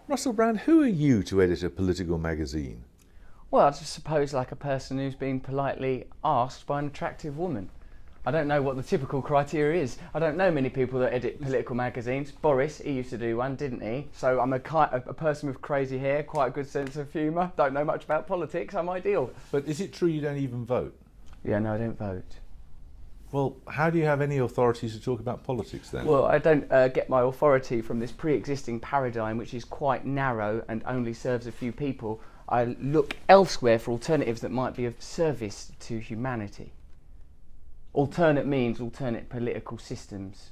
Russell Brand, who are you to edit a political magazine? Well, I just suppose like a person who's being politely asked by an attractive woman. I don't know what the typical criteria is. I don't know many people that edit political magazines. Boris, he used to do one, didn't he? So I'm a person with crazy hair, quite a good sense of humour, don't know much about politics, I'm ideal. But is it true you don't even vote? Yeah, no, I don't vote. Well, how do you have any authority to talk about politics then? Well, I don't get my authority from this pre-existing paradigm, which is quite narrow and only serves a few people. I look elsewhere for alternatives that might be of service to humanity. Alternate means alternate political systems.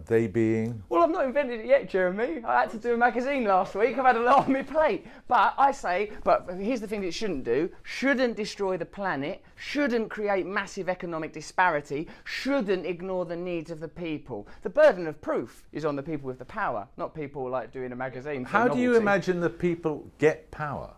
They being? Well, I've not invented it yet, Jeremy. I had to do a magazine last week. I've had a lot on my plate. But I say, but here's the thing that it shouldn't do. Shouldn't destroy the planet. Shouldn't create massive economic disparity. Shouldn't ignore the needs of the people. The burden of proof is on the people with the power, not people like doing a magazine. How do you imagine the people get power?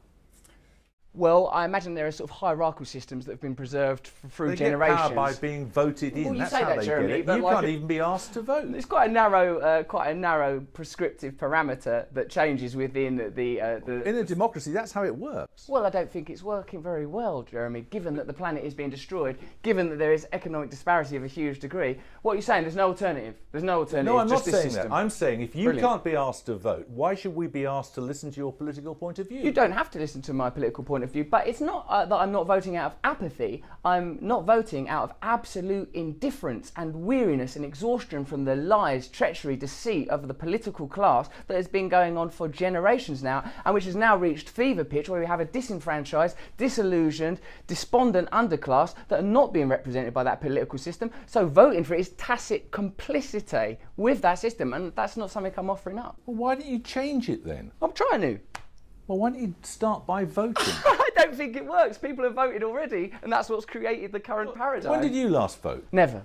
Well, I imagine there are sort of hierarchical systems that have been preserved through generations. They get power by being voted in. Well, That's how they get it. You can't even be asked to vote. It's quite a narrow prescriptive parameter that changes within the. In a democracy, that's how it works. Well, I don't think it's working very well, Jeremy. Given that the planet is being destroyed, given that there is economic disparity of a huge degree, what are you saying? There's no alternative. There's no alternative. No, I'm not just this saying system. that. I'm saying if you can't be asked to vote, why should we be asked to listen to your political point of view? You don't have to listen to my political point of view, but it's not that I'm not voting out of apathy. I'm not voting out of absolute indifference and weariness and exhaustion from the lies, treachery, deceit of the political class that has been going on for generations now, and which has now reached fever pitch where we have a disenfranchised, disillusioned, despondent underclass that are not being represented by that political system. So voting for it is tacit complicity with that system, and that's not something I'm offering up. Well, why don't you change it then? I'm trying to. Well, why don't you start by voting? I don't think it works. People have voted already, and that's what's created the current paradigm. When did you last vote? Never.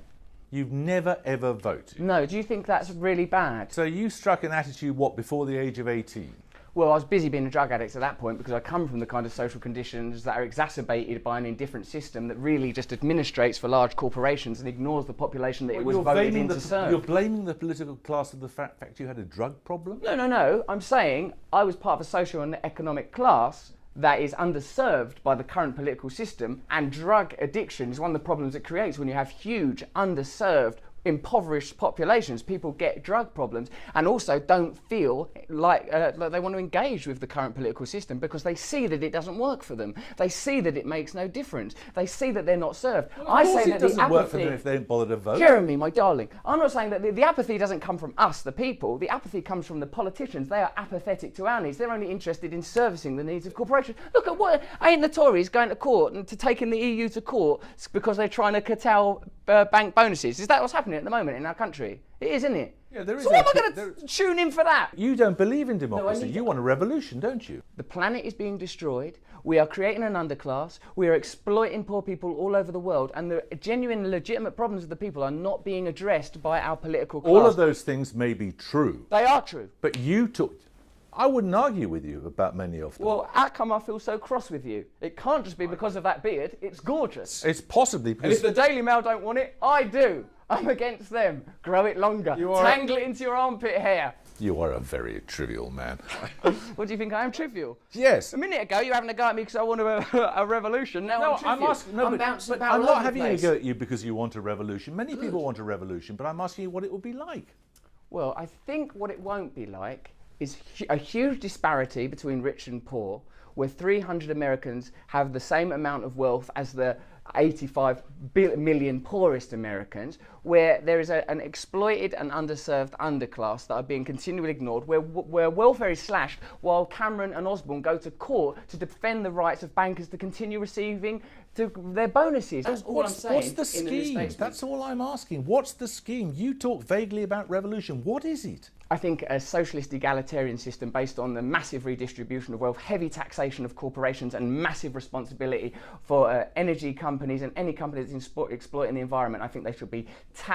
You've never, ever voted? No. Do you think that's really bad? So you struck an attitude, what, before the age of 18? Well, I was busy being a drug addict at that point because I come from the kind of social conditions that are exacerbated by an indifferent system that really just administrates for large corporations and ignores the population that it was voted in to serve. You're blaming the political class for the fact you had a drug problem? No. I'm saying I was part of a social and economic class that is underserved by the current political system, and drug addiction is one of the problems it creates when you have huge, underserved, impoverished populations. People get drug problems and also don't feel like they want to engage with the current political system because they see that it doesn't work for them. They see that it makes no difference. They see that they're not served. Well, I say that it doesn't work for them if they don't bother to vote. Jeremy, my darling, I'm not saying that the apathy doesn't come from us, the people. The apathy comes from the politicians. They are apathetic to our needs. They're only interested in servicing the needs of corporations. Look at what ain't the Tories going to court and to taking the EU to court because they're trying to curtail bank bonuses. Is that what's happening at the moment in our country? It is, isn't it? Yeah, there is. So why am I going to tune in for that? You don't believe in democracy. You want a revolution, don't you? The planet is being destroyed. We are creating an underclass. We are exploiting poor people all over the world. And the genuine, legitimate problems of the people are not being addressed by our political class. All of those things may be true. They are true. But you took... I wouldn't argue with you about many of them. Well, how come I feel so cross with you? It can't just be because of that beard. It's gorgeous. It's possibly because... And if the Daily Mail don't want it, I do. I'm against them. Grow it longer. Tangle it into your armpit hair. You are a very trivial man. What do you think? I am trivial? Yes. A minute ago, you were having a go at me because I want a revolution. Now I'm trivial. I'm not having a go at you because you want a revolution. Many people want a revolution, but I'm asking you what it will be like. Well, I think what it won't be like is a huge disparity between rich and poor, where 300 Americans have the same amount of wealth as the 85 million poorest Americans, where there is an exploited and underserved underclass that are being continually ignored, where welfare is slashed while Cameron and Osborne go to court to defend the rights of bankers to continue receiving their bonuses. That's all I'm saying. What's the scheme? That's all I'm asking. What's the scheme? You talk vaguely about revolution. What is it? I think a socialist egalitarian system based on the massive redistribution of wealth, heavy taxation of corporations and massive responsibility for energy companies and any company that's exploiting the environment. I think they should be,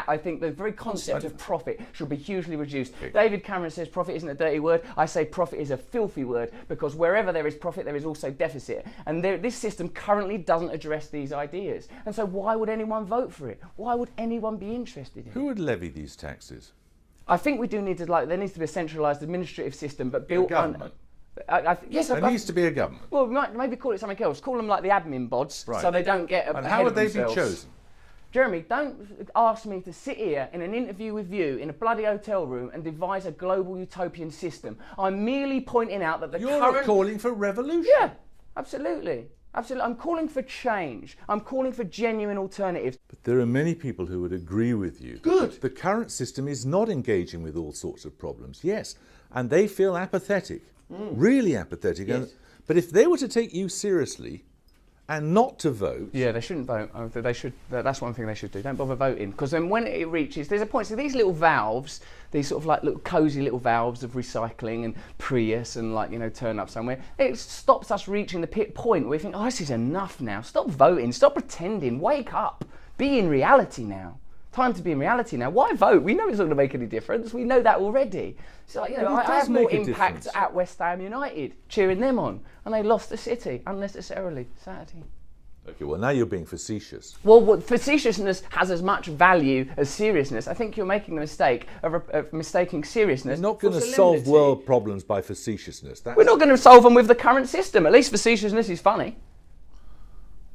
I think the very concept of profit should be hugely reduced. Okay. David Cameron says profit isn't a dirty word. I say profit is a filthy word because wherever there is profit, there is also deficit. And this system currently doesn't address these ideas. And so why would anyone vote for it? Why would anyone be interested in it? Who would levy these taxes? I think we do need to, there needs to be a centralised administrative system, but built on... Yes, there needs to be a government. Well, we might maybe call it something else. Call them like the admin bods, so they don't get And how would they be chosen? Jeremy, don't ask me to sit here in an interview with you in a bloody hotel room and devise a global utopian system. I'm merely pointing out that You're calling for revolution. Yeah, absolutely. Absolutely. I'm calling for change. I'm calling for genuine alternatives. But there are many people who would agree with you. Good. The current system is not engaging with all sorts of problems. Yes, and they feel apathetic, really apathetic. Yes. But if they were to take you seriously and not to vote... Yeah, they shouldn't vote. They should. That's one thing they should do. Don't bother voting. Because then when it reaches... There's a point. So these little valves, these sort of like little cosy little valves of recycling and Prius and like, you know, turn up somewhere, it stops us reaching the point where we think, oh, this is enough now. Stop voting. Stop pretending. Wake up. Be in reality now. Time to be in reality now. Why vote? We know it's not going to make any difference. We know that already. So, you know, I have more impact at West Ham United, cheering them on. And they lost the city unnecessarily Saturday. Okay, well, now you're being facetious. Well, facetiousness has as much value as seriousness. I think you're making the mistake of mistaking seriousness. You're not going to solve world problems by facetiousness. We're not going to solve them with the current system. At least facetiousness is funny.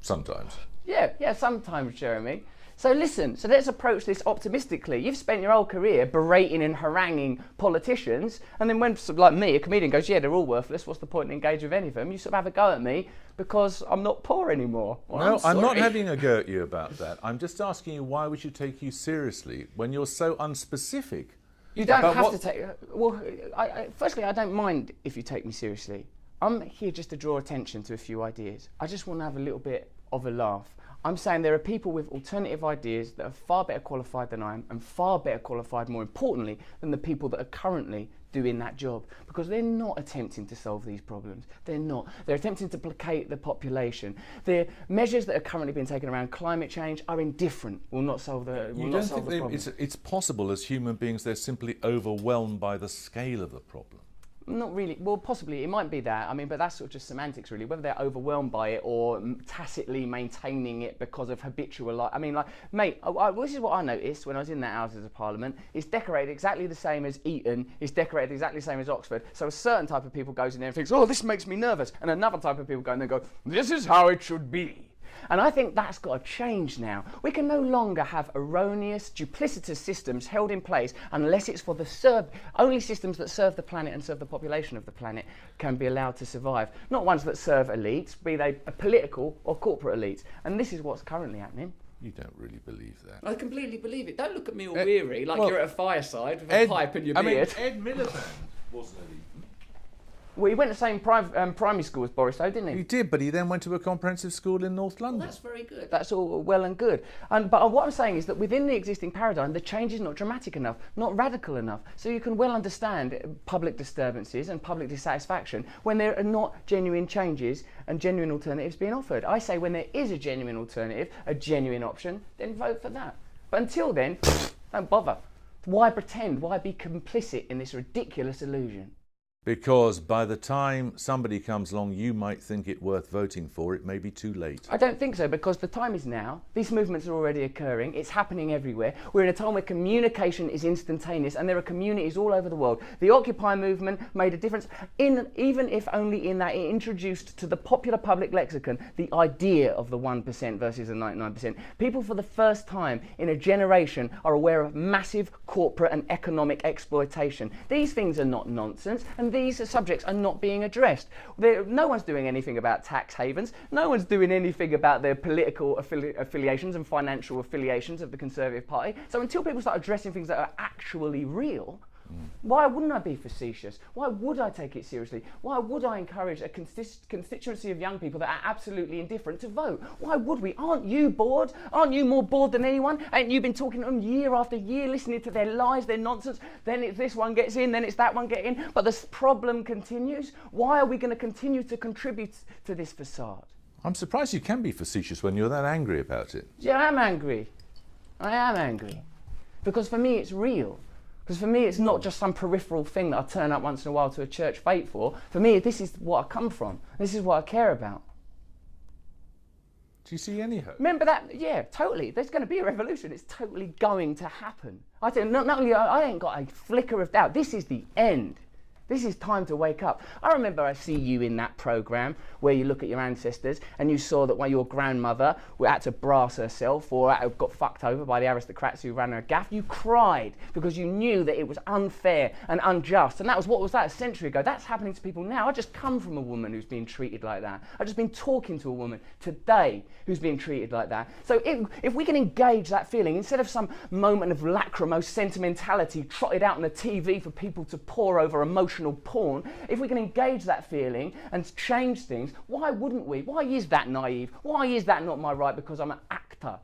Sometimes. Yeah, sometimes, Jeremy. So listen, so let's approach this optimistically. You've spent your whole career berating and haranguing politicians, and then when, like me, a comedian goes, yeah, they're all worthless, what's the point in engaging with any of them? You sort of have a go at me because I'm not poor anymore. Well, no, I'm not having a go at you about that. I'm just asking you why we should take you seriously when you're so unspecific. You don't have to take... Well, firstly, I don't mind if you take me seriously. I'm here just to draw attention to a few ideas. I just want to have a little bit of a laugh. I'm saying there are people with alternative ideas that are far better qualified than I am, and far better qualified, more importantly, than the people that are currently doing that job, because they're not attempting to solve these problems. They're not. They're attempting to placate the population. The measures that are currently being taken around climate change are indifferent, will not solve the problem. You don't think it's possible as human beings they're simply overwhelmed by the scale of the problem? Not really. Well, possibly. It might be that. I mean, but that's sort of just semantics, really. Whether they're overwhelmed by it or tacitly maintaining it because of habitual... I mean, like, mate, this is what I noticed when I was in that Houses of Parliament. It's decorated exactly the same as Eton. It's decorated exactly the same as Oxford. So a certain type of people goes in there and thinks, oh, this makes me nervous. And another type of people go in there and go, this is how it should be. And I think that's got to change now. We can no longer have erroneous, duplicitous systems held in place unless it's for the only systems that serve the planet and serve the population of the planet can be allowed to survive. Not ones that serve elites, be they political or corporate elites. And this is what's currently happening. You don't really believe that. I completely believe it. Don't look at me all weary, like you're at a fireside with a pipe and your beard. I mean, Ed Miliband wasn't an elite. Well, he went to the same primary school as Boris, though, didn't he? He did, but he then went to a comprehensive school in North London. Well, that's very good. That's all well and good. But what I'm saying is that within the existing paradigm, the change is not dramatic enough, not radical enough. So you can well understand public disturbances and public dissatisfaction when there are not genuine changes and genuine alternatives being offered. I say when there is a genuine alternative, a genuine option, then vote for that. But until then, don't bother. Why pretend? Why be complicit in this ridiculous illusion? Because by the time somebody comes along you might think it worth voting for, it may be too late. I don't think so, because the time is now. These movements are already occurring. It's happening everywhere. We're in a time where communication is instantaneous, and there are communities all over the world. The Occupy movement made a difference, even if only in that it introduced to the popular public lexicon the idea of the 1% versus the 99%. People for the first time in a generation are aware of massive corporate and economic exploitation. These things are not nonsense, and these subjects are not being addressed. No one's doing anything about tax havens. No one's doing anything about their political affiliations and financial affiliations of the Conservative Party. So until people start addressing things that are actually real, why wouldn't I be facetious? Why would I take it seriously? Why would I encourage a constituency of young people that are absolutely indifferent to vote? Why would we? Aren't you bored? Aren't you more bored than anyone? Ain't you been talking to them year after year, listening to their lies, their nonsense? Then it's this one gets in, then it's that one gets in. But the problem continues. Why are we going to continue to contribute to this facade? I'm surprised you can be facetious when you're that angry about it. Yeah, I am angry. I am angry. Because for me it's real. Because for me, it's not just some peripheral thing that I turn up once in a while to a church fete for. For me, this is what I come from. This is what I care about. Do you see any hope? Remember that? Yeah, totally. There's going to be a revolution. It's totally going to happen. I think not only I ain't got a flicker of doubt. This is the end. This is time to wake up. I remember I see you in that program where you look at your ancestors and you saw that when your grandmother had to brass herself or got fucked over by the aristocrats who ran her gaff, you cried because you knew that it was unfair and unjust. And that was, what was that, a century ago? That's happening to people now. I just come from a woman who's being treated like that. I've just been talking to a woman today who's being treated like that. So if we can engage that feeling, instead of some moment of lachrymose sentimentality trotted out on the TV for people to pore over emotional porn, if we can engage that feeling and change things, why wouldn't we? Why is that naive? Why is that not my right because I'm an actor?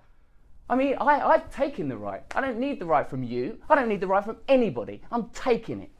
I mean, I've taken the right. I don't need the right from you. I don't need the right from anybody. I'm taking it.